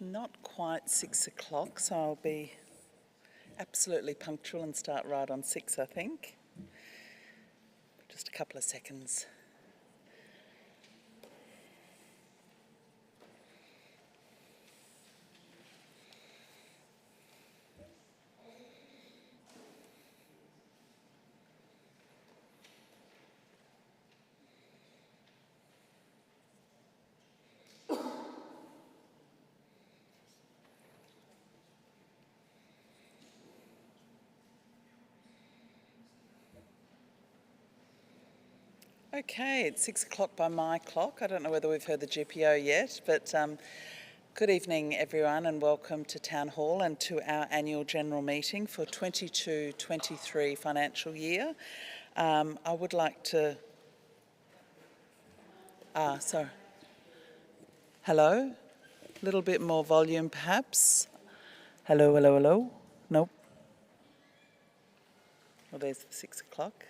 not quite 6 o'clock, so I'll be absolutely punctual and start right on 6, I think. Just a couple of seconds. Okay, it's 6 o'clock by my clock. I don't know whether we've heard the GPO yet, but good evening everyone and welcome to Town Hall and to our annual general meeting for 22-23 financial year. I would like to... sorry. Hello? A little bit more volume perhaps. Hello, hello, hello? Nope. Well, there's the 6 o'clock.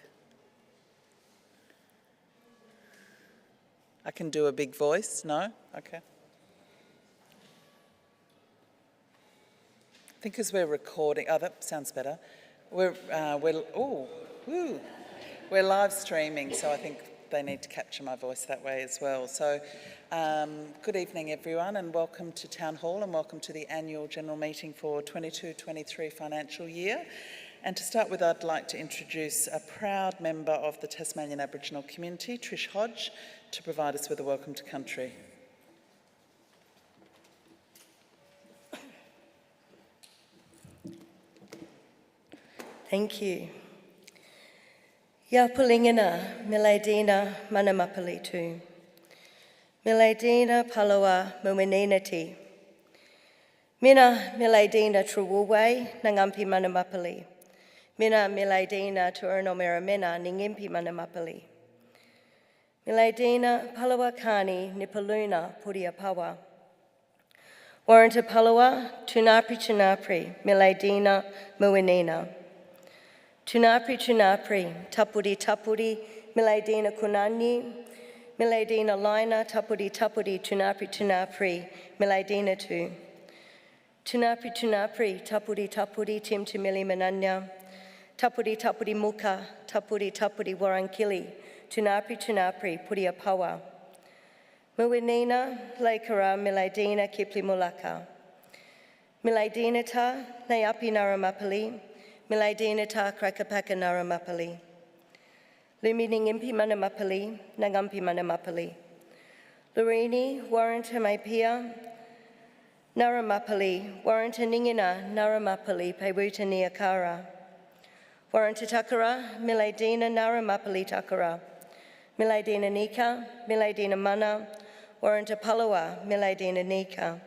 I can do a big voice, no? Okay. I think as we're recording, that sounds better. We're live streaming, so I think they need to capture my voice that way as well. So good evening everyone and welcome to Town Hall and welcome to the annual general meeting for 22-23 financial year. And to start with, I'd like to introduce a proud member of the Tasmanian Aboriginal community, Trish Hodge, to provide us with a welcome to country. Thank you. Yapulingina milaydina manamapalitu. Milaydina palawa muwininati. Mina milaydina truwuwe nangampi manamapali. Mina milaydina tuernomera mina ningimpi manamapali. Milaydina palawa kani nipaluna puria pawa. Warranta palawa tunapri milaydina muwinina. Tunapri, tapuri, milaydina kunani, milaydina lina, tapuri, tunapri, milaydina tu. Tunapri, tapuri, tim timili mananya, tapuri muka, tapuri, warankili, tunapri, puria pawa. Muwinina, laikara, milaydina, kipli mulaka. Milaydina ta, nayapi naramapali, milaydina ta krakapaka naramapali. Lumining impi manamapali, nagampi manamapali. Lurini, warranta maipia, naramapali, warranta ningina, naramapali, paiwuta niakara. Warranta takara, milaydina naramapali takara. Milaydina nika, milaydina mana, warranta palawa, milaydina nika.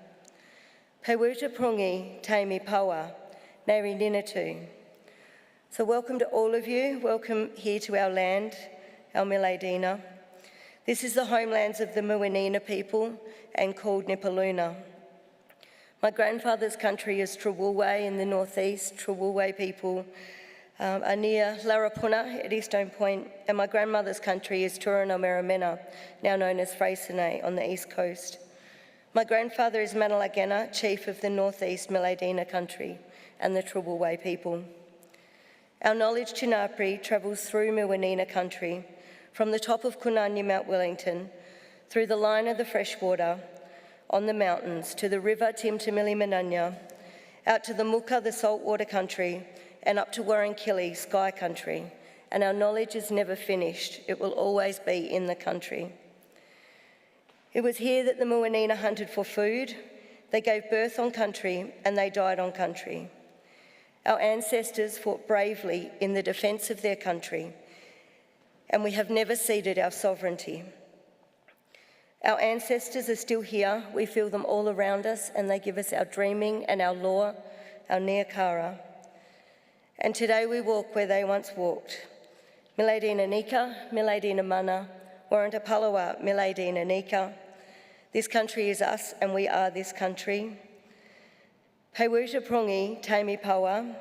Paiwuta prungi, taimi pawa, nari ninatu. So welcome to all of you, welcome here to our land, our Milaydina. This is the homelands of the Muwinina people and called Nipaluna. My grandfather's country is Trawulway in the northeast. Trawulway people are near Larapuna at Eastone Point, and my grandmother's country is Turanomeramena, now known as Freycinet on the east coast. My grandfather is Manalagena, chief of the northeast Milaydina country and the Trawulway people. Our knowledge Tunapri travels through Muwinina country, from the top of Kunanya Mount Wellington, through the line of the freshwater, on the mountains, to the river Timtimili Mananya, out to the Muka, the saltwater country, and up to Warrankili, sky country. And our knowledge is never finished. It will always be in the country. It was here that the Muwinina hunted for food, they gave birth on country, and they died on country. Our ancestors fought bravely in the defence of their country, and we have never ceded our sovereignty. Our ancestors are still here. We feel them all around us, and they give us our dreaming and our law, our Neakara. And today we walk where they once walked. Milaydina Nika, Milaydina Mana, Warranta Palawa, Milaydina Nika. This country is us, and we are this country. Paiwuta Prungi, Taimi Pawa,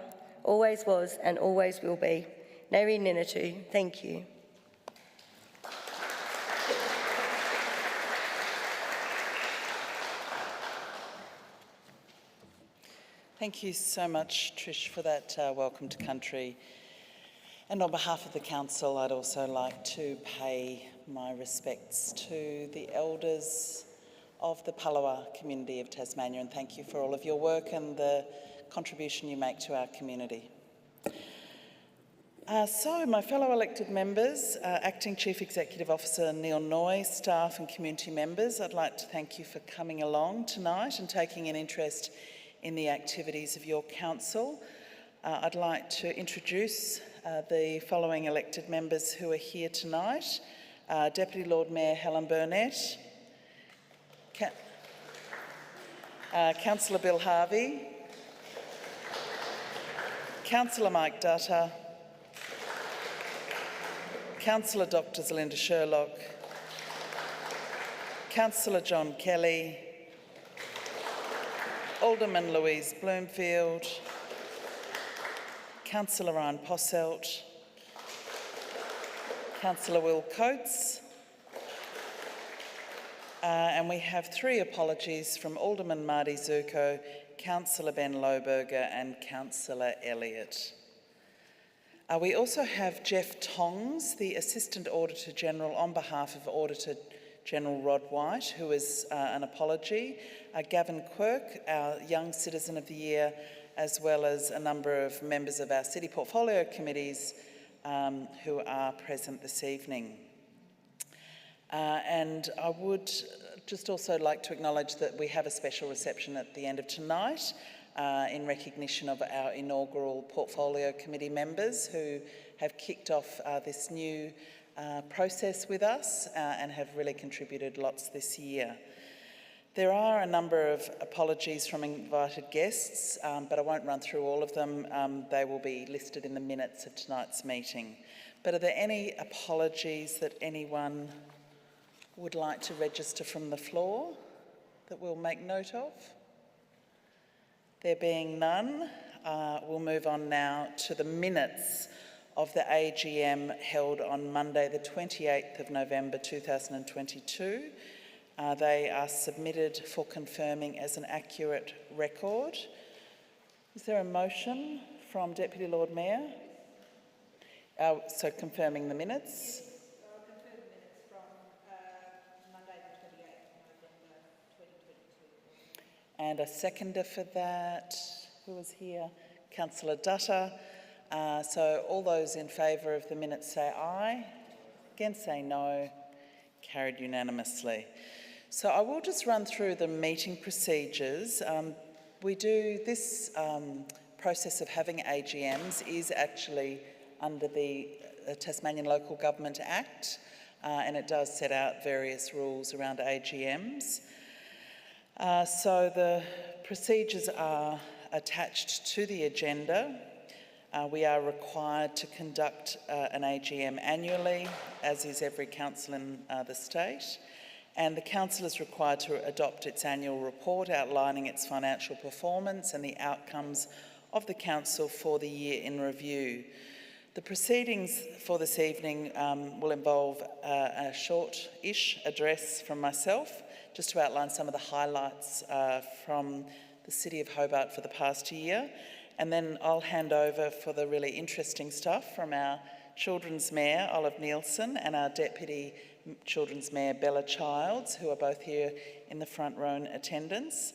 always was and always will be. Nari Ninatu, thank you. Thank you so much, Trish, for that welcome to country. And on behalf of the Council, I'd also like to pay my respects to the elders of the Palawa community of Tasmania, and thank you for all of your work and the contribution you make to our community. So, my fellow elected members, Acting Chief Executive Officer Neil Noy, staff and community members, I'd like to thank you for coming along tonight and taking an interest in the activities of your council. I'd like to introduce the following elected members who are here tonight. Deputy Lord Mayor Helen Burnett, Councillor Bill Harvey, Councillor Mike Dutta, Councillor Dr Zelinda Sherlock, Councillor John Kelly, Alderman Louise Bloomfield, Councillor Ryan Posselt, Councillor Will Coates, and we have 3 apologies from Alderman Marty Zuko, Councillor Ben Lohberger and Councillor Elliott. We also have Jeff Tongs, the Assistant Auditor General on behalf of Auditor General Rod White, who is an apology, Gavin Quirk, our Young Citizen of the Year, as well as a number of members of our City Portfolio Committees who are present this evening. And I would just also like to acknowledge that we have a special reception at the end of tonight in recognition of our inaugural Portfolio Committee members who have kicked off this new process with us and have really contributed lots this year. There are a number of apologies from invited guests, but I won't run through all of them. They will be listed in the minutes of tonight's meeting. But are there any apologies that anyone would like to register from the floor that we'll make note of? There being none, we'll move on now to the minutes of the AGM held on Monday the 28th of November 2022. They are submitted for confirming as an accurate record. Is there a motion from Deputy Lord Mayor? So confirming the minutes? Confirm the minutes from Monday the 28th of November 2022. And a seconder for that, who was here? Councillor Dutta. So all those in favour of the minutes say aye. Against say no. Carried unanimously. So I will just run through the meeting procedures. We do this process of having AGMs is actually under the Tasmanian Local Government Act, and it does set out various rules around AGMs. So the procedures are attached to the agenda. We are required to conduct an AGM annually, as is every council in the state. And the council is required to adopt its annual report outlining its financial performance and the outcomes of the council for the year in review. The proceedings for this evening will involve a short-ish address from myself, just to outline some of the highlights from the City of Hobart for the past year. And then I'll hand over for the really interesting stuff from our Children's Mayor, Olive Nielsen, and our Deputy Children's Mayor, Bella Childs, who are both here in the front row in attendance.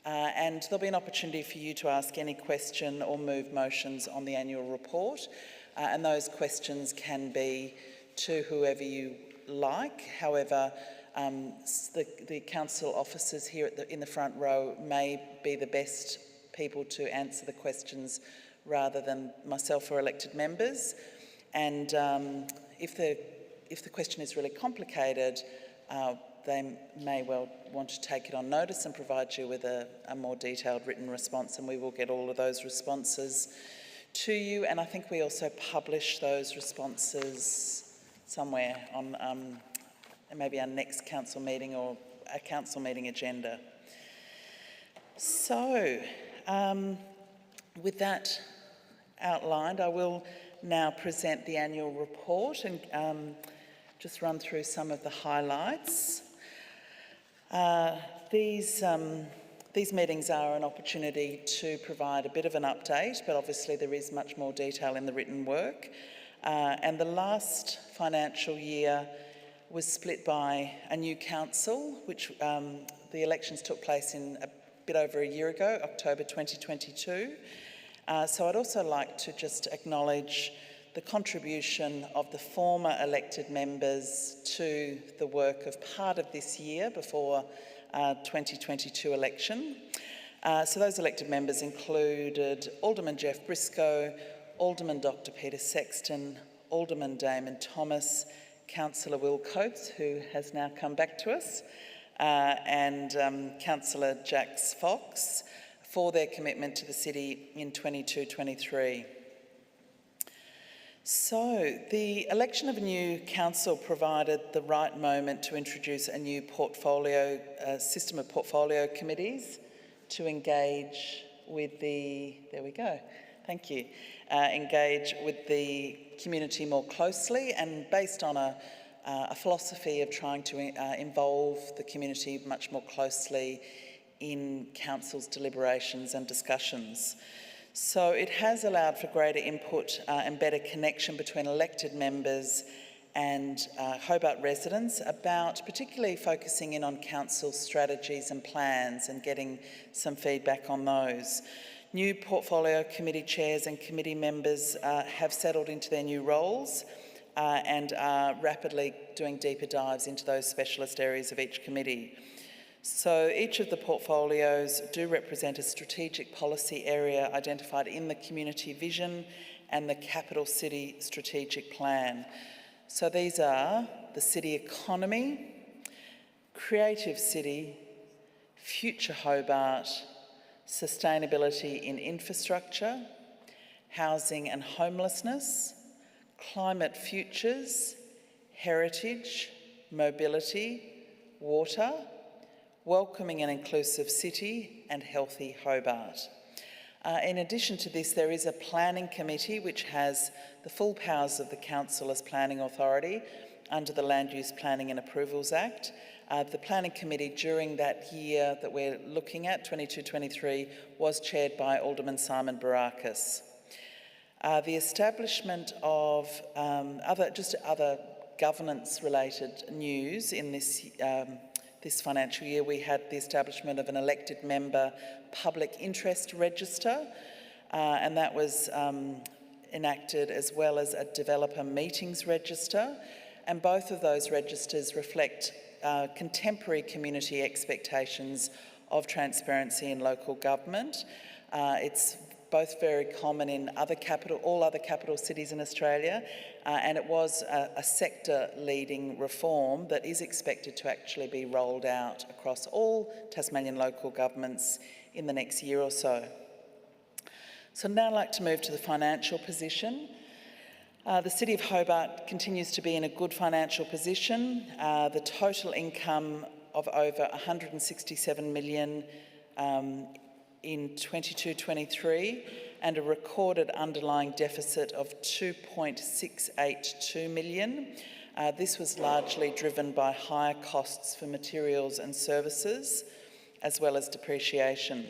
And there'll be an opportunity for you to ask any question or move motions on the annual report. And those questions can be to whoever you like. However, the council officers here in the front row may be the best people to answer the questions rather than myself or elected members. And if the question is really complicated, they may well want to take it on notice and provide you with a more detailed written response, and we will get all of those responses to you. And I think we also publish those responses somewhere on maybe our next council meeting or a council meeting agenda. So, with that outlined, I will now present the annual report and just run through some of the highlights. These These meetings are an opportunity to provide a bit of an update, but obviously there is much more detail in the written work. And the last financial year was split by a new council, which the elections took place in a bit over a year ago, October 2022. So I'd also like to just acknowledge the contribution of the former elected members to the work of part of this year before 2022 election. So those elected members included Alderman Jeff Briscoe, Alderman Dr Peter Sexton, Alderman Damon Thomas, Councillor Will Coates, who has now come back to us, and Councillor Jax Fox, for their commitment to the city in 22-23. So, the election of a new council provided the right moment to introduce a new portfolio, system of portfolio committees to engage with the, there we go, thank you, engage with the community more closely, and based on a philosophy of trying to involve the community much more closely in council's deliberations and discussions. So it has allowed for greater input and better connection between elected members and Hobart residents about particularly focusing in on council strategies and plans and getting some feedback on those. New portfolio committee chairs and committee members have settled into their new roles and are rapidly doing deeper dives into those specialist areas of each committee. So each of the portfolios do represent a strategic policy area identified in the community vision and the capital city strategic plan. So these are the city economy, creative city, future Hobart, sustainability in infrastructure, housing and homelessness, climate futures, heritage, mobility, water, welcoming and inclusive city, and healthy Hobart. In addition to this, there is a planning committee which has the full powers of the council as planning authority under the Land Use Planning and Approvals Act. The planning committee during that year that we're looking at, 22-23, was chaired by Alderman Simon Barakis. The establishment of other governance-related news in this financial year, we had the establishment of an elected member public interest register, and that was enacted, as well as a developer meetings register, and both of those registers reflect contemporary community expectations of transparency in local government. It's both very common in all other capital cities in Australia, and it was a sector-leading reform that is expected to actually be rolled out across all Tasmanian local governments in the next year or so. So now I'd like to move to the financial position. The City of Hobart continues to be in a good financial position. The total income of over $167 million in 22-23, and a recorded underlying deficit of $2.682 million. This was largely driven by higher costs for materials and services, as well as depreciation.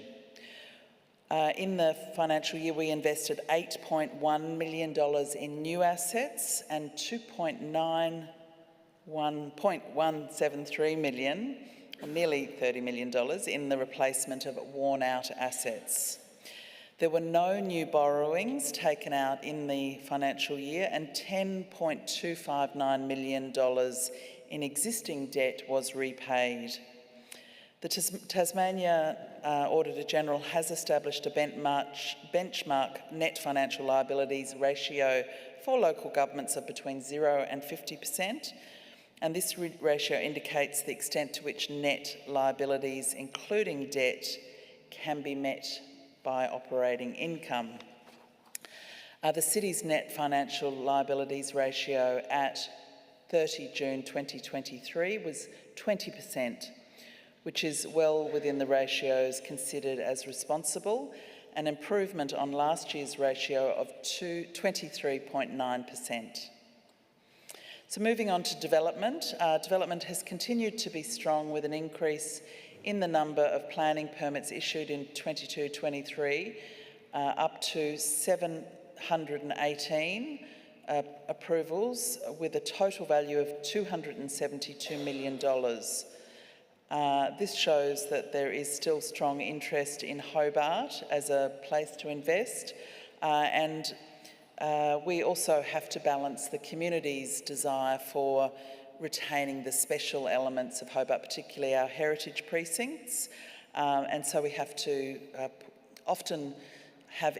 In the financial year, we invested $8.1 million in new assets and $173 million, or nearly $30 million, in the replacement of worn-out assets. There were no new borrowings taken out in the financial year, and $10.259 million in existing debt was repaid. The Tasmania Auditor-General has established a benchmark net financial liabilities ratio for local governments of between 0 and 50%, and this ratio indicates the extent to which net liabilities, including debt, can be met by operating income. The city's net financial liabilities ratio at 30 June 2023 was 20%, which is well within the ratios considered as responsible, an improvement on last year's ratio of 23.9%. So moving on to development. Development has continued to be strong with an increase in the number of planning permits issued in 22-23, up to 718 approvals with a total value of $272 million. This shows that there is still strong interest in Hobart as a place to invest, and we also have to balance the community's desire for retaining the special elements of Hobart, particularly our heritage precincts, and so we have to often have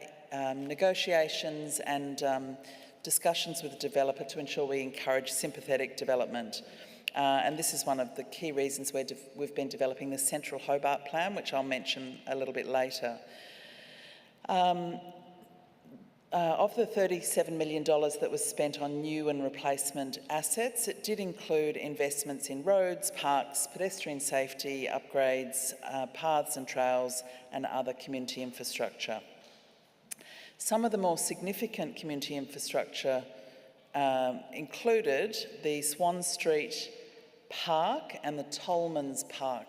negotiations and discussions with the developer to ensure we encourage sympathetic development. And this is one of the key reasons we've been developing the Central Hobart Plan, which I'll mention a little bit later. Of the $37 million that was spent on new and replacement assets, it did include investments in roads, parks, pedestrian safety, upgrades, paths and trails, and other community infrastructure. Some of the more significant community infrastructure included the Swan Street Park and the Tolmans Hill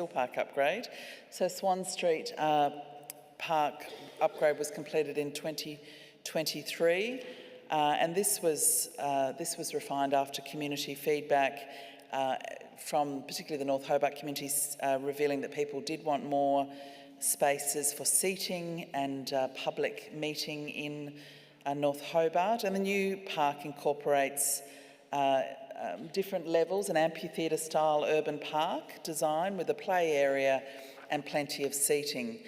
Park upgrade. So Swan Street Park upgrade was completed in 2023, and this was refined after community feedback from particularly the North Hobart communities, revealing that people did want more spaces for seating and public meeting in North Hobart, and the new park incorporates different levels, an amphitheatre style urban park design with a play area and plenty of seating.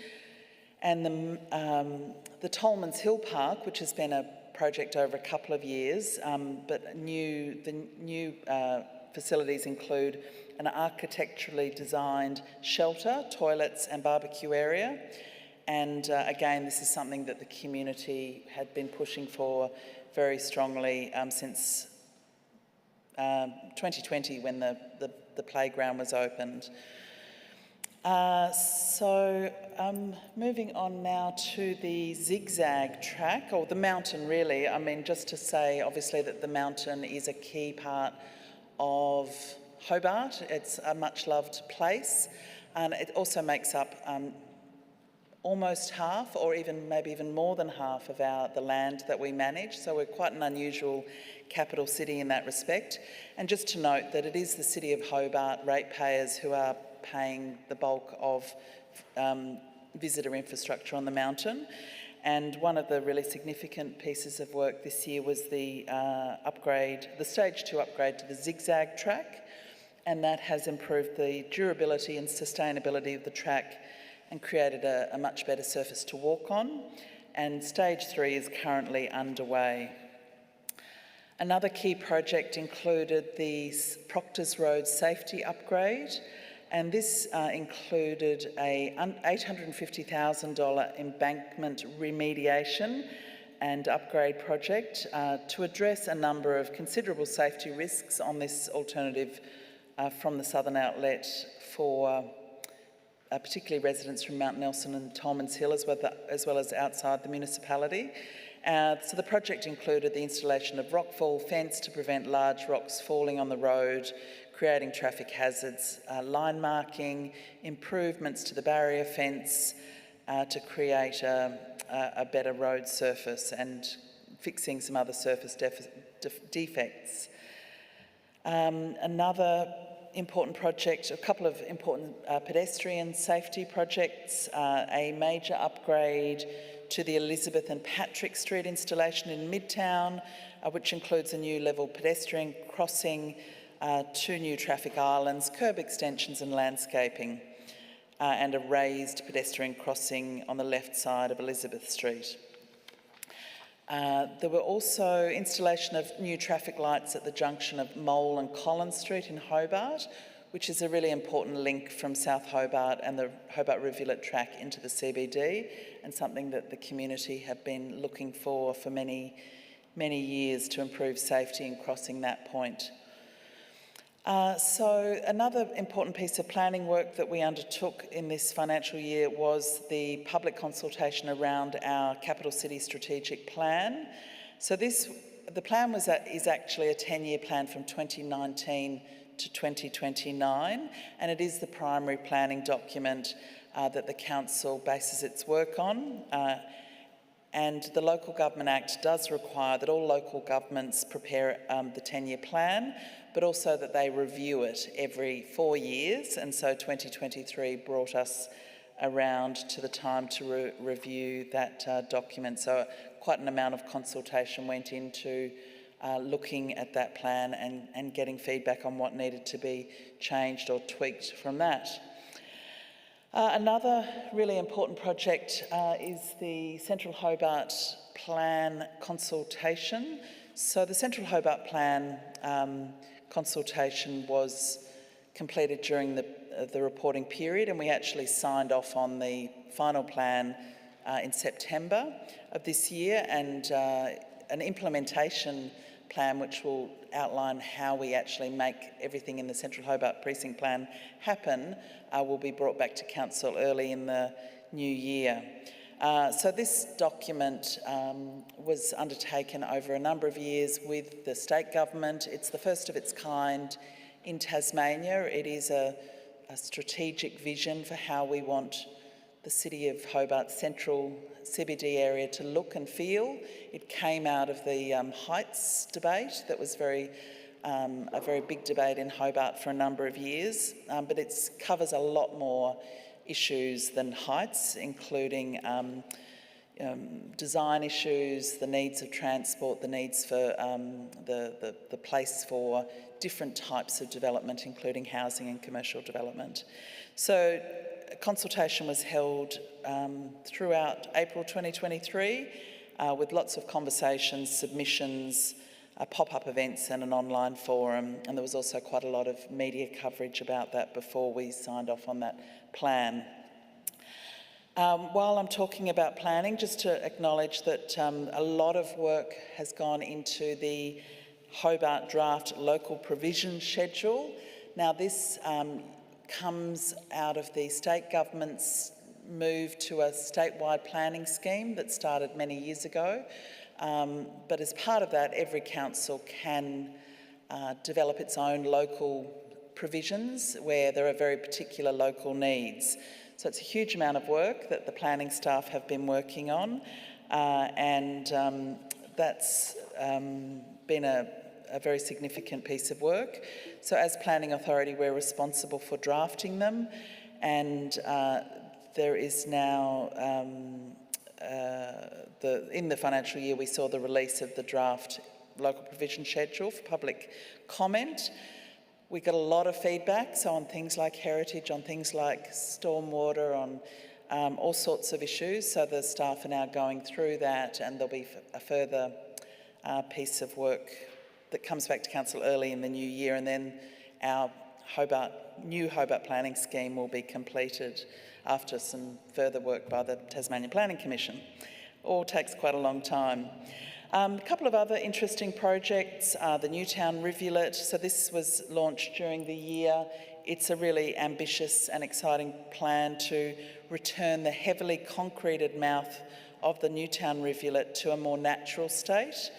And the Tolmans Hill Park, which has been a project over a couple of years, but the new facilities include an architecturally designed shelter, toilets and barbecue area. And again, this is something that the community had been pushing for very strongly since 2020 when the playground was opened. Moving on now to the zigzag track, or the mountain really. I mean, just to say obviously that the mountain is a key part of Hobart. It's a much loved place, and it also makes up almost half, or maybe even more than half of the land that we manage. So we're quite an unusual capital city in that respect. And just to note that it is the City of Hobart ratepayers who are paying the bulk of visitor infrastructure on the mountain. And one of the really significant pieces of work this year was the Stage 2 upgrade to the zigzag track, and that has improved the durability and sustainability of the track and created a much better surface to walk on. And Stage 3 is currently underway. Another key project included the Proctors Road safety upgrade, and this included a $850,000 embankment remediation and upgrade project to address a number of considerable safety risks on this alternative from the southern outlet for particularly residents from Mount Nelson and Tolmans Hill, as well as outside the municipality. So the project included the installation of rockfall fence to prevent large rocks falling on the road, creating traffic hazards, line marking, improvements to the barrier fence to create a better road surface, and fixing some other surface defects. Another important project, a couple of important pedestrian safety projects, a major upgrade to the Elizabeth and Patrick Street installation in Midtown, which includes a new level pedestrian crossing, 2 new traffic islands, curb extensions and landscaping, and a raised pedestrian crossing on the left side of Elizabeth Street. There were also installation of new traffic lights at the junction of Mole and Collins Street in Hobart, which is a really important link from South Hobart and the Hobart Rivulet track into the CBD, and something that the community have been looking for many, many years to improve safety in crossing that point. So another important piece of planning work that we undertook in this financial year was the public consultation around our Capital City Strategic Plan. So the plan is actually a 10-year plan from 2019 to 2029, and it is the primary planning document that the council bases its work on. And the Local Government Act does require that all local governments prepare the 10-year plan, but also that they review it every 4 years. And so 2023 brought us around to the time to review that document. So quite an amount of consultation went into looking at that plan and getting feedback on what needed to be changed or tweaked from that. Another really important project is the Central Hobart Plan consultation. So the Central Hobart Plan consultation was completed during the reporting period, and we actually signed off on the final plan in September of this year, and an implementation plan which will outline how we actually make everything in the Central Hobart Precinct Plan happen will be brought back to Council early in the new year. So this document was undertaken over a number of years with the state government. It's the first of its kind in Tasmania. It is a strategic vision for how we want the City of Hobart Central CBD area to look and feel. It came out of the heights debate that was a very big debate in Hobart for a number of years, but it covers a lot more issues than heights, including design issues, the needs of transport, the needs for the place for different types of development, including housing and commercial development. So a consultation was held throughout April 2023 with lots of conversations, submissions, pop-up events and an online forum, and there was also quite a lot of media coverage about that before we signed off on that plan. While I'm talking about planning, just to acknowledge that a lot of work has gone into the Hobart Draft Local Provision Schedule. Now this comes out of the state government's move to a statewide planning scheme that started many years ago. But as part of that, every council can develop its own local provisions where there are very particular local needs. So it's a huge amount of work that the planning staff have been working on, and that's been a very significant piece of work. So as Planning Authority, we're responsible for drafting them, and there is now, in the financial year, we saw the release of the draft local provision schedule for public comment. We got a lot of feedback, so on things like heritage, on things like stormwater, on all sorts of issues. So the staff are now going through that, and there'll be a further piece of work that comes back to Council early in the new year, and then our new Hobart planning scheme will be completed after some further work by the Tasmanian Planning Commission. All takes quite a long time. A couple of other interesting projects, the Newtown Rivulet. So this was launched during the year. It's a really ambitious and exciting plan to return the heavily concreted mouth of the Newtown Rivulet to a more natural state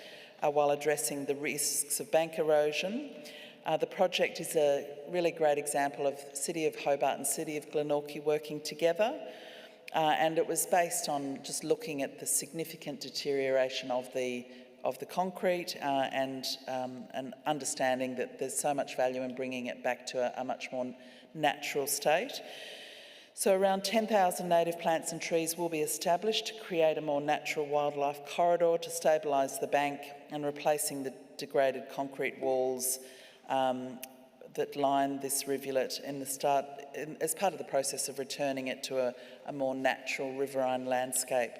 while addressing the risks of bank erosion. The project is a really great example of City of Hobart and City of Glenorchy working together, and it was based on just looking at the significant deterioration of the concrete and understanding that there's so much value in bringing it back to a much more natural state. So around 10,000 native plants and trees will be established to create a more natural wildlife corridor to stabilise the bank, and replacing the degraded concrete walls that line this rivulet as part of the process of returning it to a more natural riverine landscape.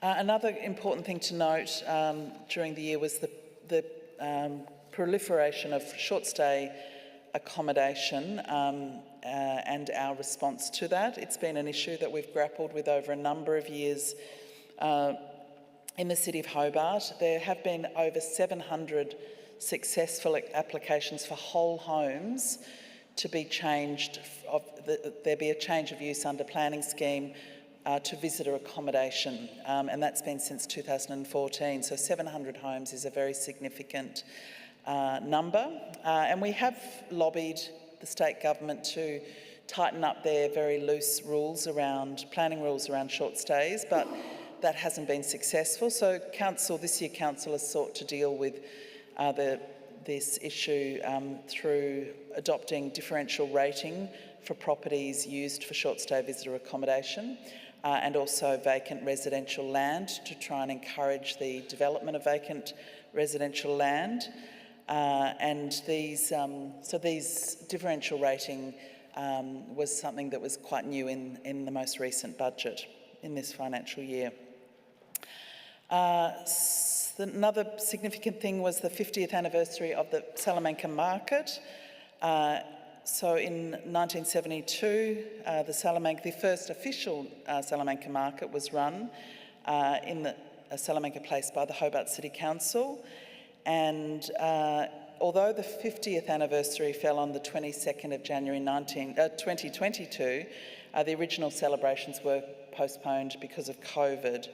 Another important thing to note during the year was the proliferation of short stay accommodation and our response to that. It's been an issue that we've grappled with over a number of years in the City of Hobart. There have been over 700 successful applications for whole homes to be changed, there be a change of use under planning scheme to visitor accommodation, and that's been since 2014. So 700 homes is a very significant number. And we have lobbied the state government to tighten up their very loose planning rules around short stays, but that hasn't been successful. So this year council has sought to deal with this issue through adopting differential rating for properties used for short stay visitor accommodation, and also vacant residential land to try and encourage the development of vacant residential land. And these differential rating was something that was quite new in the most recent budget in this financial year. Another significant thing was the 50th anniversary of the Salamanca Market. So in 1972, the first official Salamanca Market was run in the Salamanca Place by the Hobart City Council. And although the 50th anniversary fell on the 22nd of January 2022, the original celebrations were postponed because of COVID.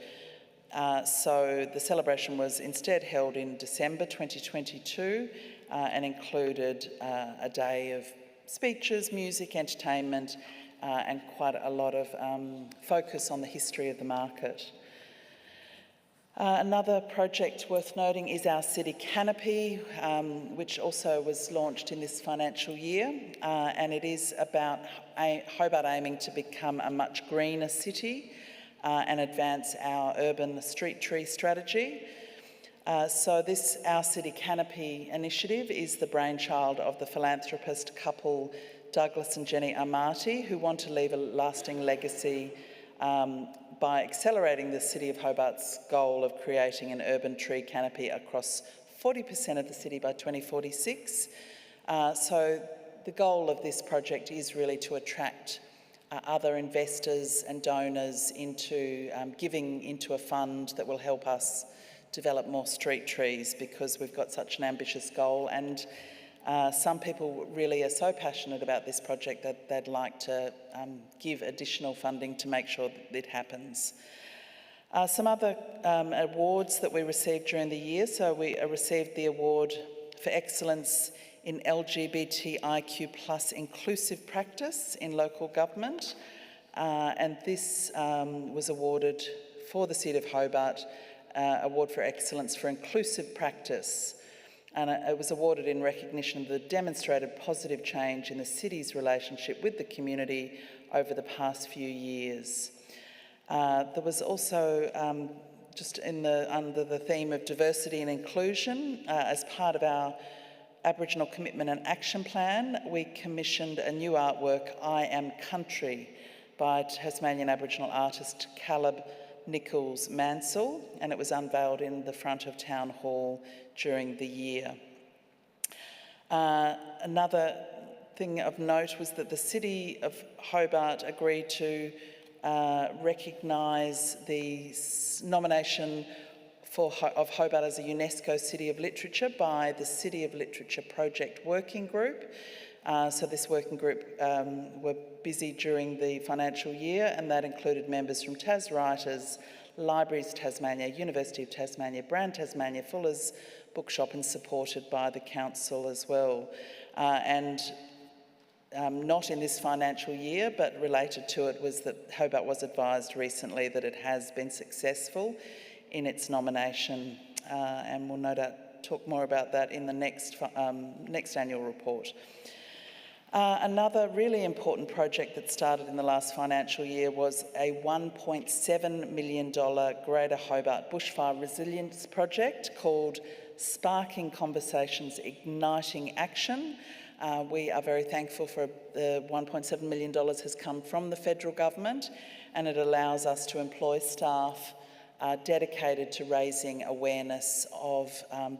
So the celebration was instead held in December 2022 and included a day of speeches, music, entertainment, and quite a lot of focus on the history of the market. Another project worth noting is our city canopy, which also was launched in this financial year, and it is about Hobart aiming to become a much greener city and advance our urban street tree strategy. So this Our City Canopy initiative is the brainchild of the philanthropist couple Douglas and Jenny Amati, who want to leave a lasting legacy by accelerating the City of Hobart's goal of creating an urban tree canopy across 40% of the city by 2046. So the goal of this project is really to attract other investors and donors into giving into a fund that will help us develop more street trees, because we've got such an ambitious goal, and some people really are so passionate about this project that they'd like to give additional funding to make sure that it happens. Some other awards that we received during the year. So we received the award for excellence in LGBTIQ+ inclusive practice in local government, and this was awarded for the City of Hobart, Award for Excellence for Inclusive Practice, and it was awarded in recognition of the demonstrated positive change in the city's relationship with the community over the past few years. There was also, under the theme of diversity and inclusion, as part of our Aboriginal Commitment and Action Plan, we commissioned a new artwork, I Am Country, by Tasmanian Aboriginal artist Caleb Nichols Mansell, and it was unveiled in the front of Town Hall during the year. Another thing of note was that the City of Hobart agreed to recognise the nomination of Hobart as a UNESCO City of Literature by the City of Literature Project Working Group. So this working group were busy during the financial year, and that included members from Tas Writers, Libraries Tasmania, University of Tasmania, Brand Tasmania, Fuller's Bookshop, and supported by the council as well. Not in this financial year, but related to it, was that Hobart was advised recently that it has been successful in its nomination, and we'll no doubt talk more about that in the next annual report. Another really important project that started in the last financial year was a $1.7 million Greater Hobart Bushfire Resilience Project called Sparking Conversations, Igniting Action. We are very thankful for the $1.7 million has come from the federal government, and it allows us to employ staff dedicated to raising awareness of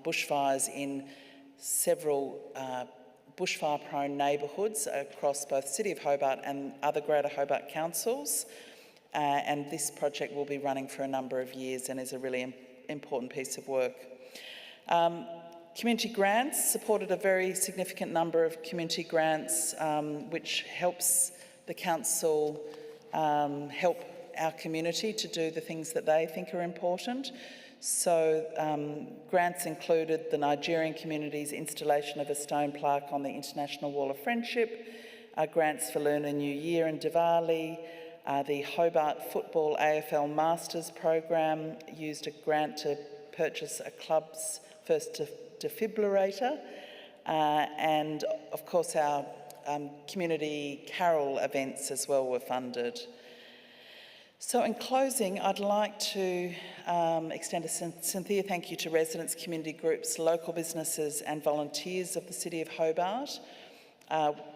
bushfires in several bushfire-prone neighbourhoods across both City of Hobart and other Greater Hobart councils. And this project will be running for a number of years and is a really important piece of work. Community grants, supported a very significant number of community grants, which helps the council help our community to do the things that they think are important. So grants included the Nigerian community's installation of a stone plaque on the International Wall of Friendship, grants for Lunar New Year and Diwali, the Hobart Football AFL Masters program used a grant to purchase a club's first defibrillator, and of course our community carol events as well were funded. So in closing, I'd like to extend a sincere thank you to residents, community groups, local businesses and volunteers of the City of Hobart.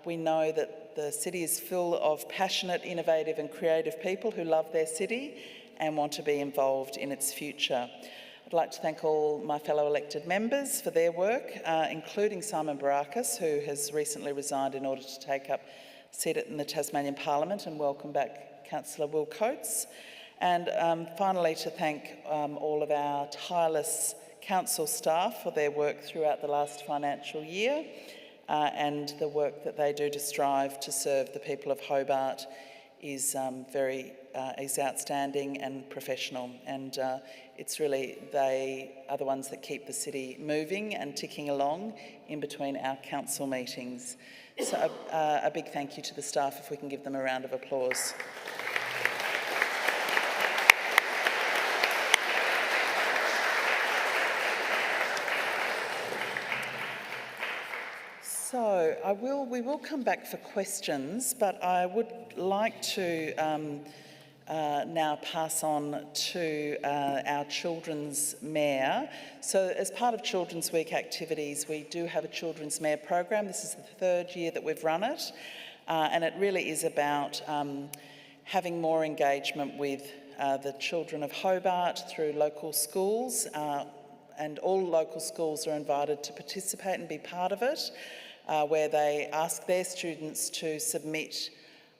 We know that the city is full of passionate, innovative and creative people who love their city and want to be involved in its future. I'd like to thank all my fellow elected members for their work, including Simon Barakis, who has recently resigned in order to take up a seat in the Tasmanian Parliament, and welcome back Councillor Will Coates. And finally, to thank all of our tireless council staff for their work throughout the last financial year and the work that they do to strive to serve the people of Hobart is outstanding and professional. And it's really, they are the ones that keep the city moving and ticking along in between our council meetings. So a big thank you to the staff, if we can give them a round of applause. So we will come back for questions, but I would like to now pass on to our Children's Mayor. So as part of Children's Week activities, we do have a Children's Mayor program. This is the third year that we've run it, and it really is about having more engagement with the children of Hobart through local schools, and all local schools are invited to participate and be part of it. Where they ask their students to submit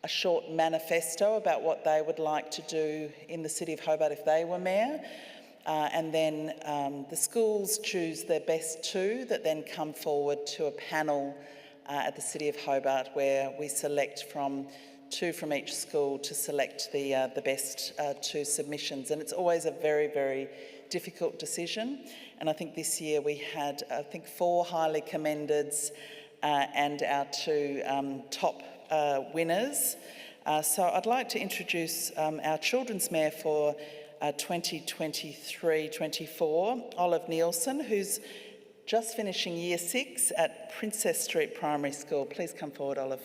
a short manifesto about what they would like to do in the City of Hobart if they were mayor. And then the schools choose their best two that then come forward to a panel at the City of Hobart, where we select from two from each school to select the best two submissions. And it's always a very, very difficult decision. And I think this year we had, 4 highly commendeds and our 2 top winners. So I'd like to introduce our Children's Mayor for 2023-24, Olive Nielsen, who's just finishing Year 6 at Princess Street Primary School. Please come forward, Olive.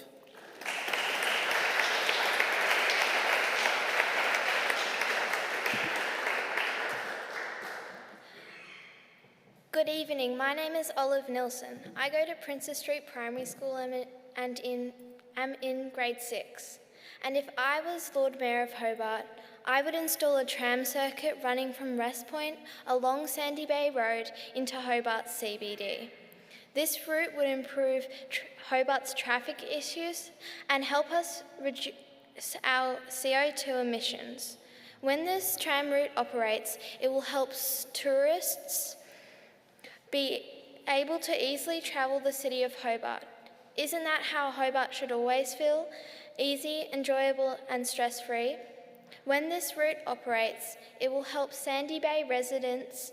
Good evening, my name is Olive Nilsson. I go to Princess Street Primary School and am in grade 6. And if I was Lord Mayor of Hobart, I would install a tram circuit running from Rest Point along Sandy Bay Road into Hobart's CBD. This route would improve Hobart's traffic issues and help us reduce our CO2 emissions. When this tram route operates, it will help tourists be able to easily travel the city of Hobart. Isn't that how Hobart should always feel? Easy, enjoyable and stress-free? When this route operates, it will help Sandy Bay residents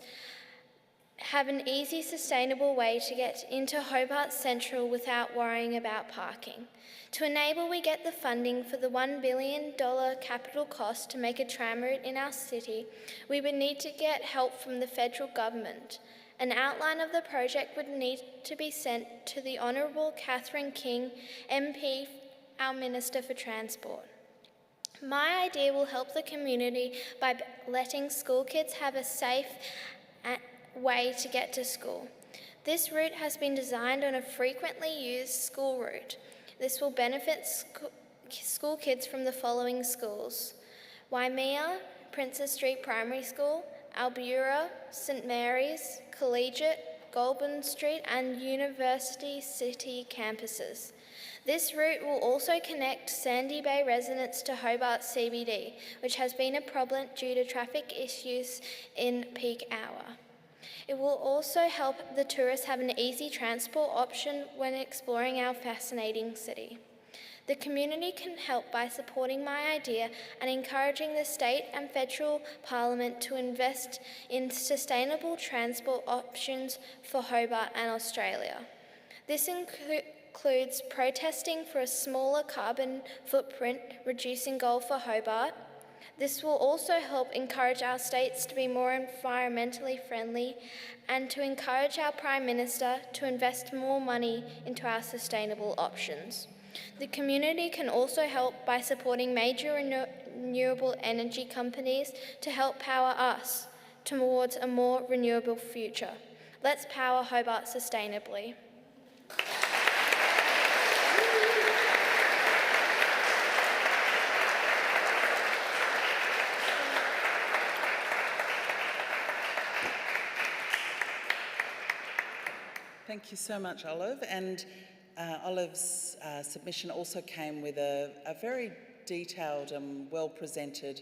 have an easy, sustainable way to get into Hobart Central without worrying about parking. To enable we get the funding for the $1 billion capital cost to make a tram route in our city, we would need to get help from the federal government. An outline of the project would need to be sent to the Honourable Catherine King, MP, our Minister for Transport. My idea will help the community by letting school kids have a safe way to get to school. This route has been designed on a frequently used school route. This will benefit school kids from the following schools: Waimea, Princess Street Primary School, Albura, St Mary's, Collegiate, Goulburn Street and University City campuses. This route will also connect Sandy Bay residents to Hobart CBD, which has been a problem due to traffic issues in peak hour. It will also help the tourists have an easy transport option when exploring our fascinating city. The community can help by supporting my idea and encouraging the state and federal parliament to invest in sustainable transport options for Hobart and Australia. This includes protesting for a smaller carbon footprint reducing goal for Hobart. This will also help encourage our states to be more environmentally friendly and to encourage our Prime Minister to invest more money into our sustainable options. The community can also help by supporting major renewable energy companies to help power us towards a more renewable future. Let's power Hobart sustainably. Thank you so much, Olive. And Olive's submission also came with a very detailed and well-presented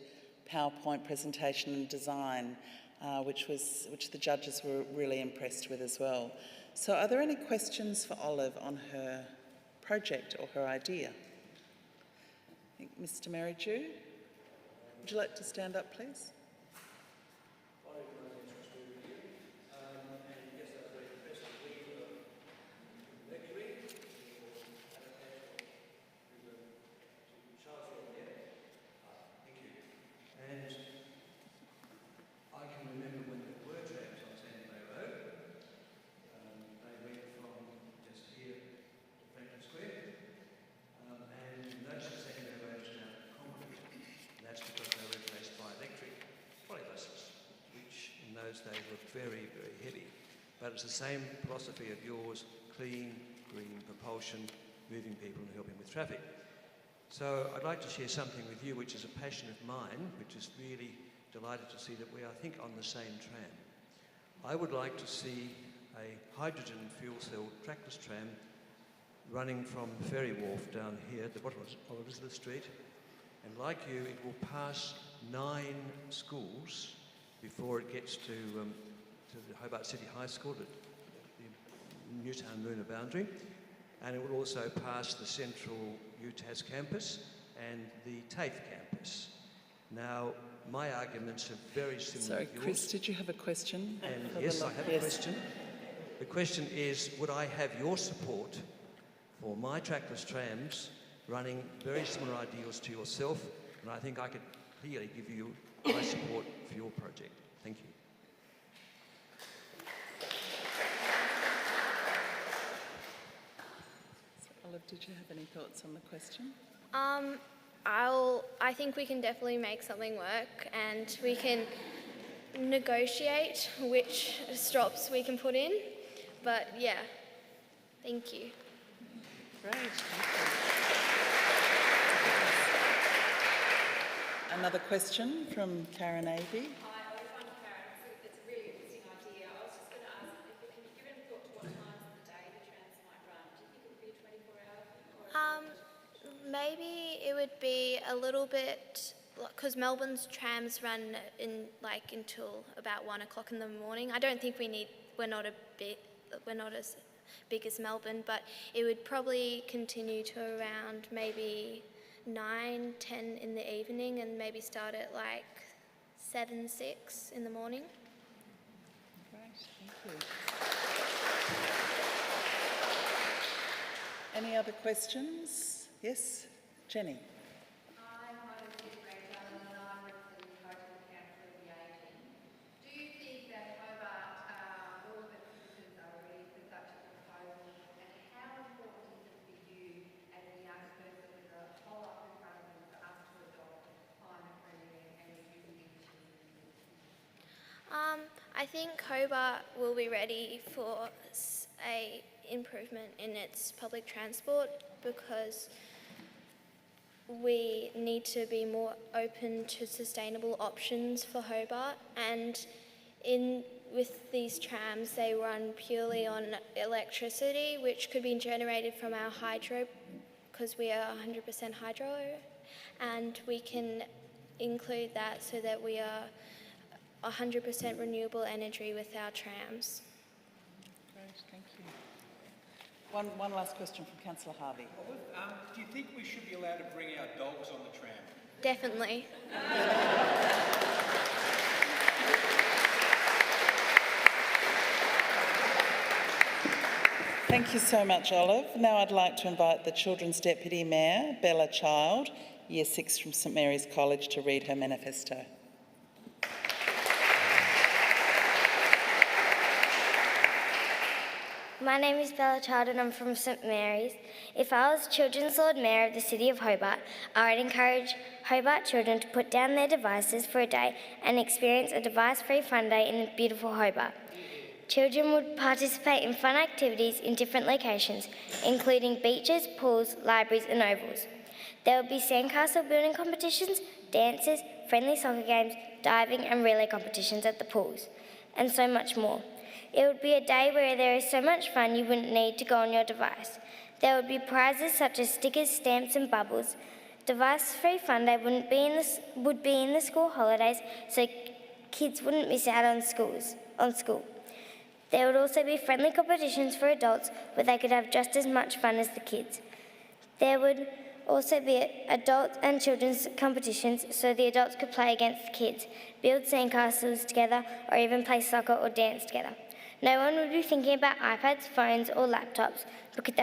PowerPoint presentation and design, which the judges were really impressed with as well. So are there any questions for Olive on her project or her idea? I think Mr. Merridew, would you like to stand up, please? Days were very, very heavy, but it's the same philosophy of yours: clean, green propulsion, moving people and helping with traffic. So I'd like to share something with you which is a passion of mine, which is really delighted to see that we are, I think, on the same tram. I would like to see a hydrogen fuel cell trackless tram running from Ferry Wharf down here at the bottom of Elizabeth Street, and like you, it will pass 9 schools before it gets to the Hobart City High School at the Newtown Moona boundary, and it will also pass the central UTAS campus and the TAFE campus. Now, my arguments are very similar Sorry, to yours. Chris, did you have a question? And yes, I have a question. The question is, would I have your support for my trackless trams running very similar ideals to yourself? And I think I could clearly give you my support for your project. Thank you. Olive, did you have any thoughts on the question? I think we can definitely make something work, and we can negotiate which stops we can put in. But yeah, thank you. Great, thank you. Another question from Karen Avey. Hi, I was wondering, Karen, it's a really interesting idea. I was just going to ask, if you give any thought to what times of the day the trams might run? Do you think it would be a 24-hour? Maybe it would be a little bit, because Melbourne's trams run until about 1 o'clock in the morning. I don't think we're not as big as Melbourne, but it would probably continue to around maybe 9, 10 in the evening, and maybe start at 7, 6 in the morning. Great, thank you. Any other questions? Yes, Jenny. I'm Mother Rachel, and I'm representing the Hotel Council of the 18. Do you think that Hobart, all of its citizens are ready for such a proposal? And how important is it for you as a young person with a whole lot in front of them for us to adopt climate-friendly and reducing emissions? I think Hobart will be ready for a improvement in its public transport, because we need to be more open to sustainable options for Hobart, and with these trams they run purely on electricity, which could be generated from our hydro, because we are 100% hydro, and we can include that so that we are 100% renewable energy with our trams. Great, thank you. One last question from Councillor Harvey. Do you think we should be allowed to bring our dogs on the tram? Definitely. Thank you so much, Olive. Now I'd like to invite the Children's Deputy Mayor, Bella Child, Year 6 from St Mary's College, to read her manifesto. My name is Bella Child and I'm from St Mary's. If I was Children's Lord Mayor of the City of Hobart, I would encourage Hobart children to put down their devices for a day and experience a device-free fun day in beautiful Hobart. Children would participate in fun activities in different locations, including beaches, pools, libraries and ovals. There would be sandcastle building competitions, dances, friendly soccer games, diving and relay competitions at the pools, and so much more. It would be a day where there is so much fun you wouldn't need to go on your device. There would be prizes such as stickers, stamps and bubbles. Device-free fun day would be in the school holidays, so kids wouldn't miss out on school. There would also be friendly competitions for adults where they could have just as much fun as the kids. There would also be adult and children's competitions so the adults could play against the kids, build sandcastles together or even play soccer or dance together. No one would be thinking about iPads, phones or laptops because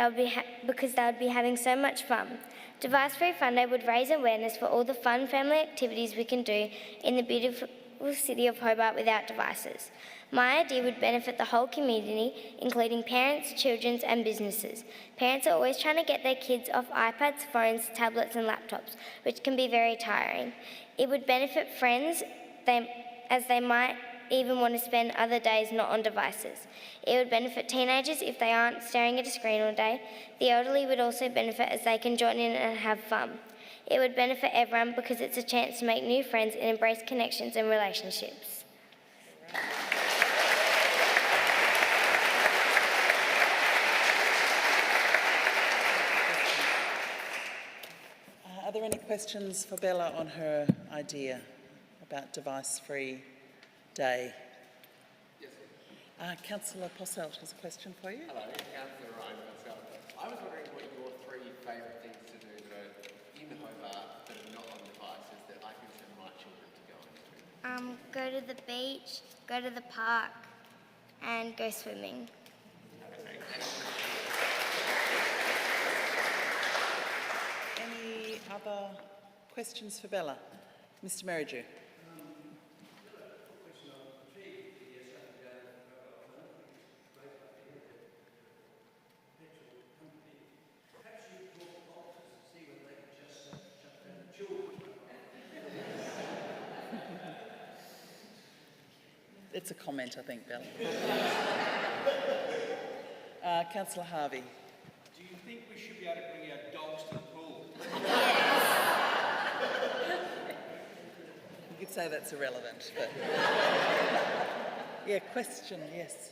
they would be having so much fun. Device-free Fun Day would raise awareness for all the fun family activities we can do in the beautiful city of Hobart without devices. My idea would benefit the whole community, including parents, children and businesses. Parents are always trying to get their kids off iPads, phones, tablets and laptops, which can be very tiring. It would benefit friends as they might even want to spend other days not on devices. It would benefit teenagers if they aren't staring at a screen all day. The elderly would also benefit as they can join in and have fun. It would benefit everyone because it's a chance to make new friends and embrace connections and relationships. Are there any questions for Bella on her idea about device-free day? Yes. Councillor Posselt has a question for you. Hello, Councillor Ryan Pascal. I was wondering what your 3 favourite things to do that are in Hobart that are not on devices that I can send my children to go and do. Go to the beach, go to the park and go swimming. Any other questions for Bella? Mr Merridew. It's a comment, I think, Bella. Councillor Harvey. Do you think we should be able to bring our dogs to the pool? You could say that's irrelevant, but... yeah, question, yes.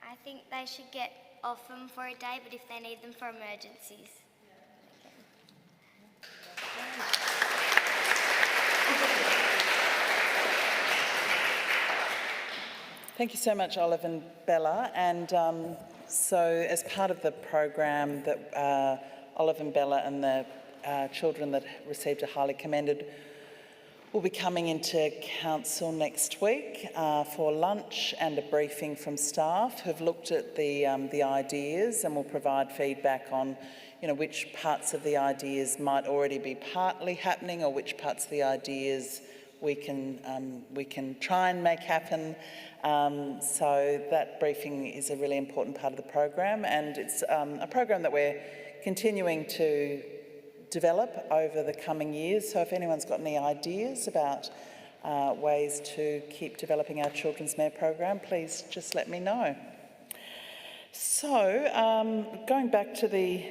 I think they should get off them for a day, but if they need them for emergencies. Thank you so much, Olive and Bella. And so as part of the program that Olive and Bella and the children that received a highly commended will be coming into council next week for lunch and a briefing from staff who've looked at the ideas and will provide feedback on, you know, which parts of the ideas might already be partly happening or which parts of the ideas we can try and make happen. So that briefing is a really important part of the program, and it's a program that we're continuing to develop over the coming years. So if anyone's got any ideas about ways to keep developing our Children's Mayor program, please just let me know. So going back to the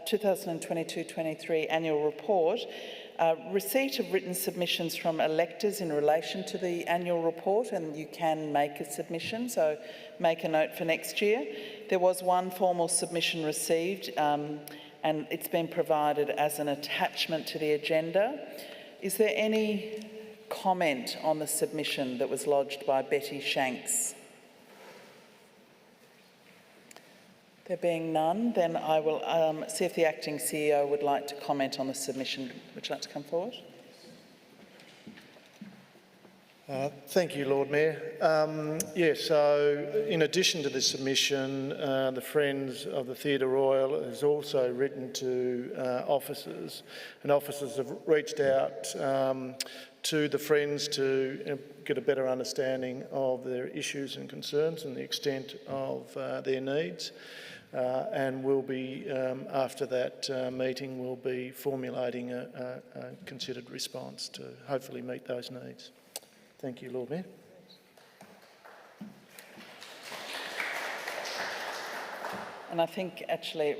2022-23 annual report, receipt of written submissions from electors in relation to the annual report, and you can make a submission, so make a note for next year. There was one formal submission received and it's been provided as an attachment to the agenda. Is there any comment on the submission that was lodged by Betty Shanks? There being none, then I will see if the Acting CEO would like to comment on the submission. Would you like to come forward? Thank you, Lord Mayor. So in addition to the submission, the Friends of the Theatre Royal has also written to officers, and officers have reached out to the Friends to get a better understanding of their issues and concerns and the extent of their needs. And we'll be, after that meeting, we'll be formulating a considered response to hopefully meet those needs. Thank you, Lord Mayor. And I think actually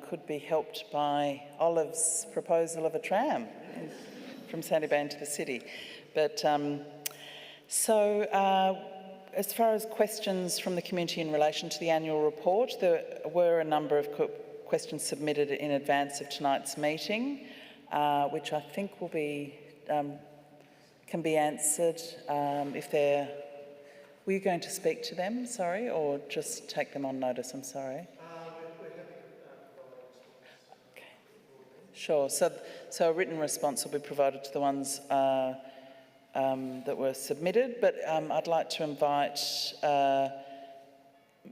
could be helped by Olive's proposal of a tram from Sandy Bay into the city. But as far as questions from the community in relation to the annual report, there were a number of questions submitted in advance of tonight's meeting, which I think will be can be answered if they're... Were you going to speak to them, sorry, or just take them on notice? I'm sorry. Okay. Sure. So a written response will be provided to the ones that were submitted, but I'd like to invite Mr.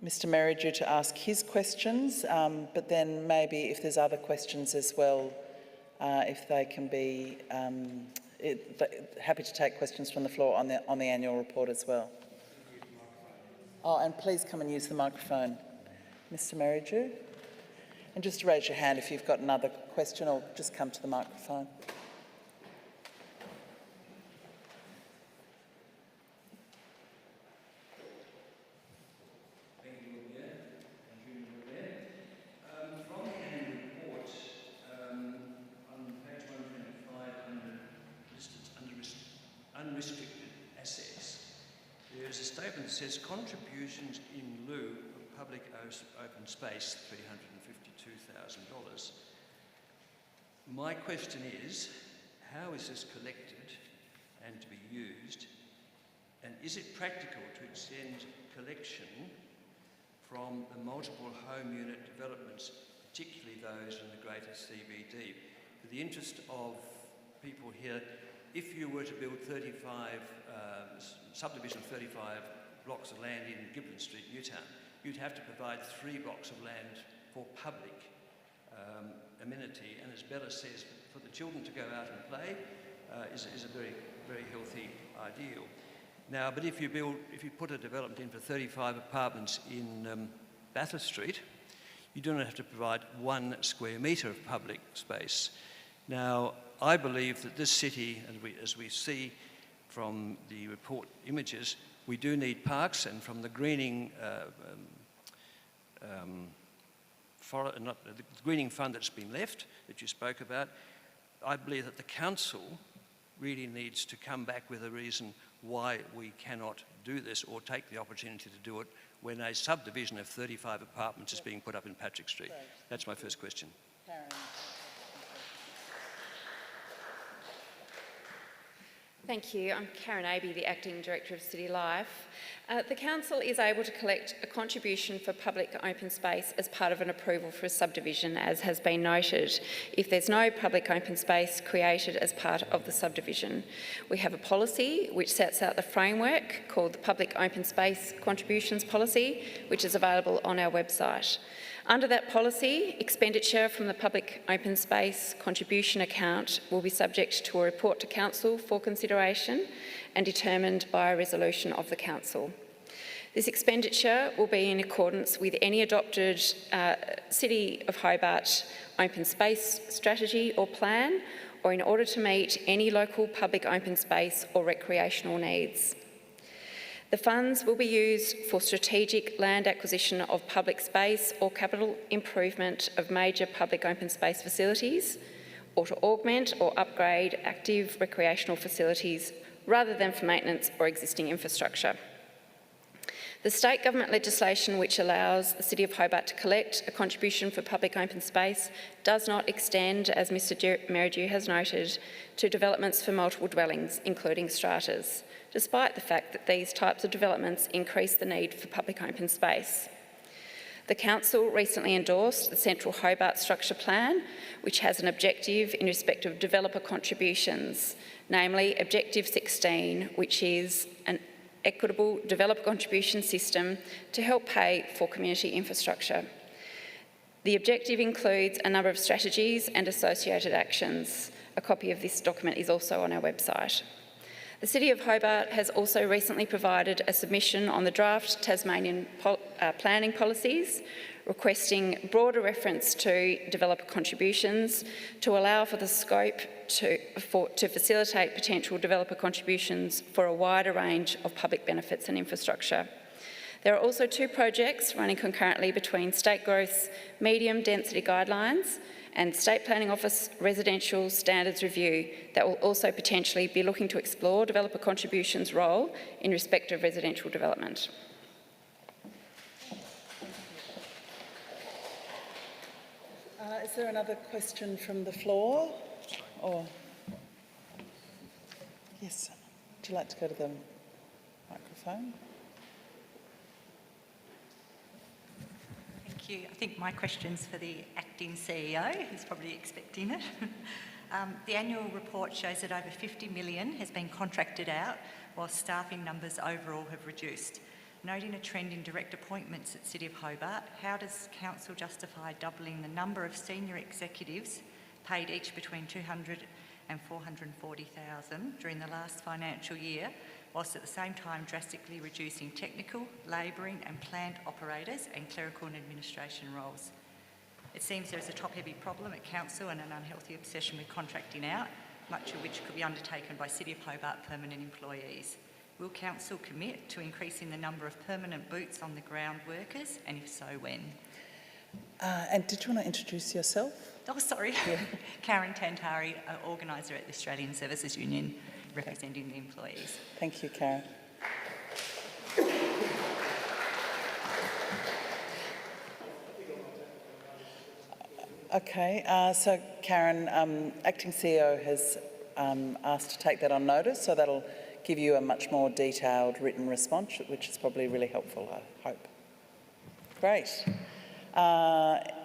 Merridew to ask his questions, but then maybe if there's other questions as well, if they can be... happy to take questions from the floor on the annual report as well. Oh, and please come and use the microphone, Mr. Merridew. And just raise your hand if you've got another question, or just come to the microphone. Unrestricted assets, there is a statement that says contributions in lieu of public open space, $352,000. My question is, how is this collected and to be used, and is it practical to extend collection from the multiple home unit developments, particularly those in the greater CBD? For the interest of people here, if you were to build subdivision of 35 blocks of land in Gibbon Street, Newtown, you'd have to provide 3 blocks of land for public amenity, and as Bella says, for the children to go out and play is a very, very healthy ideal. Now, but if you put a development in for 35 apartments in Bathurst Street, you do not have to provide 1 square metre of public space. Now, I believe that this city, as we see from the report images, we do need parks, and from the greening the greening fund that's been left, that you spoke about, I believe that the council really needs to come back with a reason why we cannot do this or take the opportunity to do it when a subdivision of 35 apartments is being put up in Patrick Street. That's my first question. Karen. Thank you. I'm Karen Abey, the Acting Director of City Life. The Council is able to collect a contribution for public open space as part of an approval for a subdivision, as has been noted, if there's no public open space created as part of the subdivision. We have a policy which sets out the framework called the Public Open Space Contributions Policy, which is available on our website. Under that policy, expenditure from the Public Open Space Contribution Account will be subject to a report to Council for consideration and determined by a resolution of the Council. This expenditure will be in accordance with any adopted City of Hobart open space strategy or plan, or in order to meet any local public open space or recreational needs. The funds will be used for strategic land acquisition of public space or capital improvement of major public open space facilities, or to augment or upgrade active recreational facilities rather than for maintenance or existing infrastructure. The state government legislation which allows the City of Hobart to collect a contribution for public open space does not extend, as Mr Merridew has noted, to developments for multiple dwellings, including stratas, despite the fact that these types of developments increase the need for public open space. The Council recently endorsed the Central Hobart Structure Plan, which has an objective in respect of developer contributions, namely Objective 16, which is an equitable developer contribution system to help pay for community infrastructure. The objective includes a number of strategies and associated actions. A copy of this document is also on our website. The City of Hobart has also recently provided a submission on the draft Tasmanian planning policies, requesting broader reference to developer contributions to allow for the scope to facilitate potential developer contributions for a wider range of public benefits and infrastructure. There are also 2 projects running concurrently between State Growth's medium density guidelines and State Planning Office Residential Standards Review that will also potentially be looking to explore developer contributions' role in respect of residential development. Is there another question from the floor? Or yes, would you like to go to the microphone? Thank you. I think my question's for the acting CEO, who's probably expecting it. The annual report shows that over $50 million has been contracted out, while staffing numbers overall have reduced. Noting a trend in direct appointments at City of Hobart, how does Council justify doubling the number of senior executives paid each between $200,000 and $440,000 during the last financial year, whilst at the same time drastically reducing technical, labouring and plant operators and clerical and administration roles? It seems there is a top-heavy problem at Council and an unhealthy obsession with contracting out, much of which could be undertaken by City of Hobart permanent employees. Will Council commit to increasing the number of permanent boots on the ground workers, and if so, when? And did you want to introduce yourself? Oh, sorry. Yeah. Karen Tantari, organiser at the Australian Services Union, representing the employees. Thank you, Karen. Okay, so Karen, Acting CEO has asked to take that on notice, so that'll give you a much more detailed written response, which is probably really helpful, I hope. Great.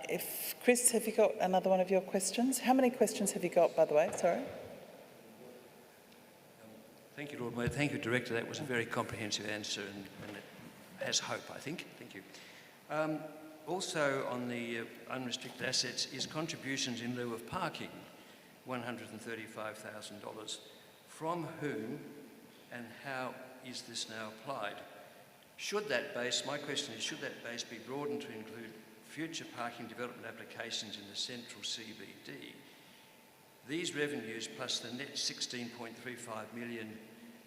If Chris, have you got another one of your questions? How many questions have you got, by the way? Sorry. Thank you, Lord Mayor. Thank you, Director. That was a very comprehensive answer and it has hope, I think. Thank you. Also on the unrestricted assets is contributions in lieu of parking, $135,000. From whom and how is this now applied? Should that base, my question is, should that base be broadened to include future parking development applications in the central CBD? These revenues plus the net $16.35 million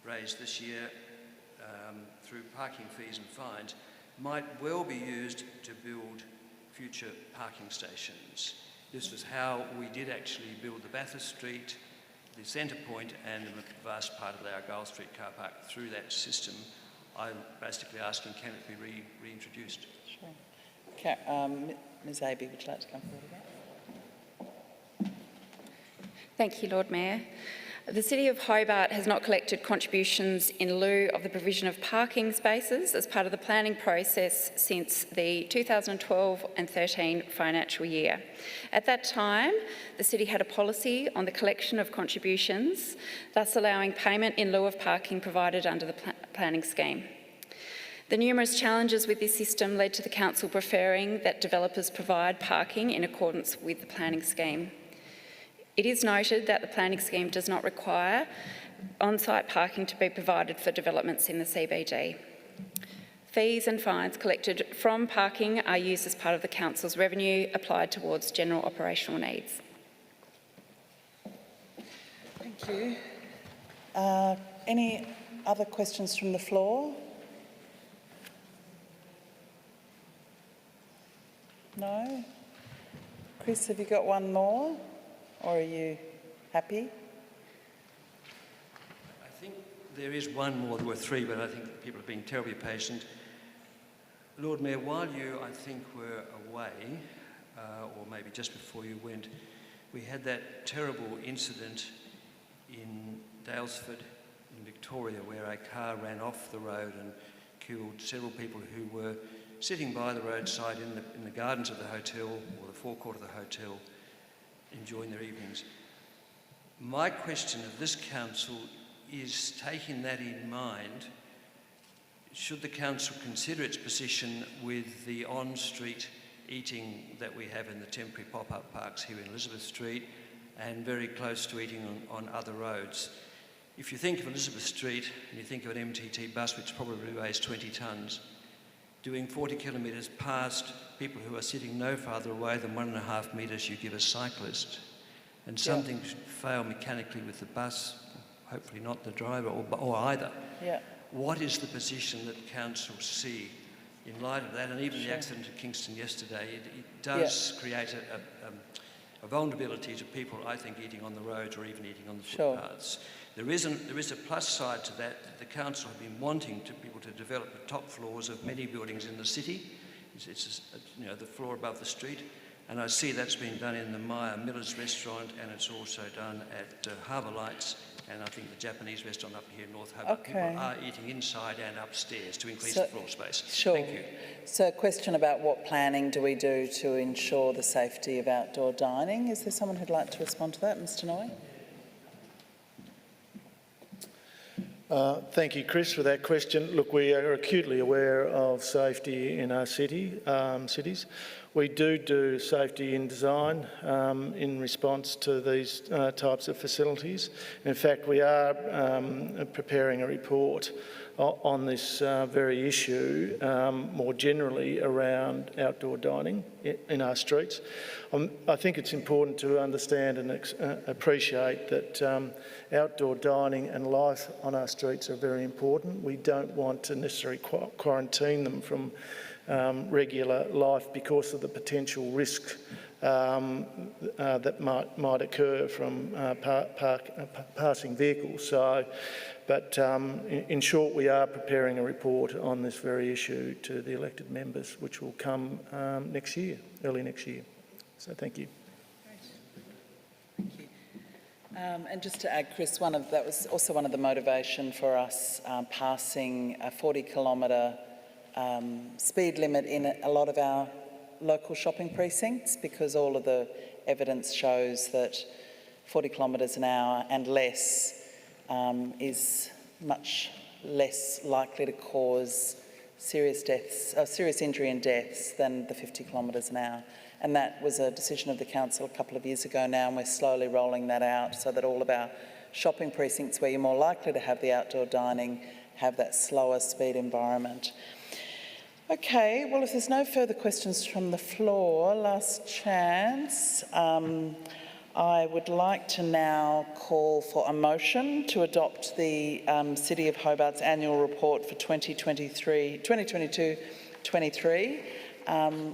raised this year through parking fees and fines might well be used to build future parking stations. This was how we did actually build the Bathurst Street, the Centre Point and the vast part of our Gull Street car park through that system. I'm basically asking, can it be reintroduced? Sure. Ms Abbey, would you like to come forward again? Thank you, Lord Mayor. The City of Hobart has not collected contributions in lieu of the provision of parking spaces as part of the planning process since the 2012 and 13 financial year. At that time, the City had a policy on the collection of contributions, thus allowing payment in lieu of parking provided under the planning scheme. The numerous challenges with this system led to the Council preferring that developers provide parking in accordance with the planning scheme. It is noted that the planning scheme does not require on-site parking to be provided for developments in the CBD. Fees and fines collected from parking are used as part of the Council's revenue applied towards general operational needs. Thank you. Any other questions from the floor? No? Chris, have you got one more? Or are you happy? I think there is one more. There were three, but I think people have been terribly patient. Lord Mayor, while you, I think, were away, or maybe just before you went, we had that terrible incident in Daylesford in Victoria where a car ran off the road and killed several people who were sitting by the roadside in the gardens of the hotel or the forecourt of the hotel, enjoying their evenings. My question of this council is, taking that in mind, should the council consider its position with the on-street eating that we have in the temporary pop-up parks here in Elizabeth Street and very close to eating on other roads? If you think of Elizabeth Street and you think of an MTT bus which probably weighs 20 tonnes, doing 40 kilometres past people who are sitting no farther away than 1.5 metres you give a cyclist, and something should fail mechanically with the bus, hopefully not the driver or either. Yeah. What is the position that council see in light of that? And even the accident at Kingston yesterday, it does create a vulnerability to people, I think, eating on the roads or even eating on the footpaths. There is a plus side to that. The council have been wanting to be able to develop the top floors of many buildings in the city. It's the floor above the street. And I see that's been done in the Maya Miller's restaurant, and it's also done at Harbour Lights, and I think the Japanese restaurant up here in North Hobart. People are eating inside and upstairs to increase the floor space. Sure. Thank you. So a question about what planning do we do to ensure the safety of outdoor dining. Is there someone who'd like to respond to that? Mr Noy? Thank you, Chris, for that question. Look, we are acutely aware of safety in our cities. We do safety in design in response to these types of facilities. In fact, we are preparing a report on this very issue more generally around outdoor dining in our streets. I think it's important to understand and appreciate that outdoor dining and life on our streets are very important. We don't want to necessarily quarantine them from regular life because of the potential risk that might occur from passing vehicles. But in short, we are preparing a report on this very issue to the elected members, which will come next year, early next year. So thank you. Thank you. And just to add, Chris, that was also one of the motivation for us passing a 40-kilometre speed limit in a lot of our local shopping precincts, because all of the evidence shows that 40 kilometres an hour and less is much less likely to cause serious injury and deaths than the 50 kilometres an hour. And that was a decision of the council a couple of years ago now, and we're slowly rolling that out so that all of our shopping precincts where you're more likely to have the outdoor dining have that slower speed environment. Okay, well, if there's no further questions from the floor, last chance. I would like to now call for a motion to adopt the City of Hobart's annual report for 2022-23,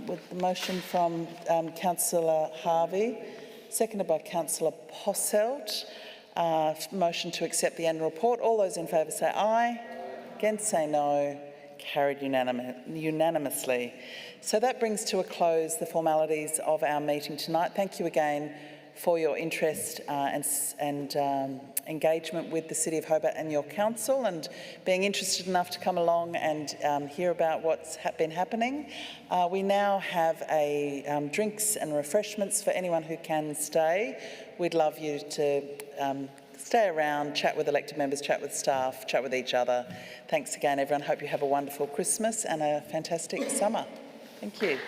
with the motion from Councillor Harvey, seconded by Councillor Posselt. Motion to accept the annual report. All those in favour say aye. Against say no. Carried unanimously. So that brings to a close the formalities of our meeting tonight. Thank you again for your interest and engagement with the City of Hobart and your council, and being interested enough to come along and hear about what's been happening. We now have drinks and refreshments for anyone who can stay. We'd love you to stay around, chat with elected members, chat with staff, chat with each other. Thanks again, everyone. Hope you have a wonderful Christmas and a fantastic summer. Thank you.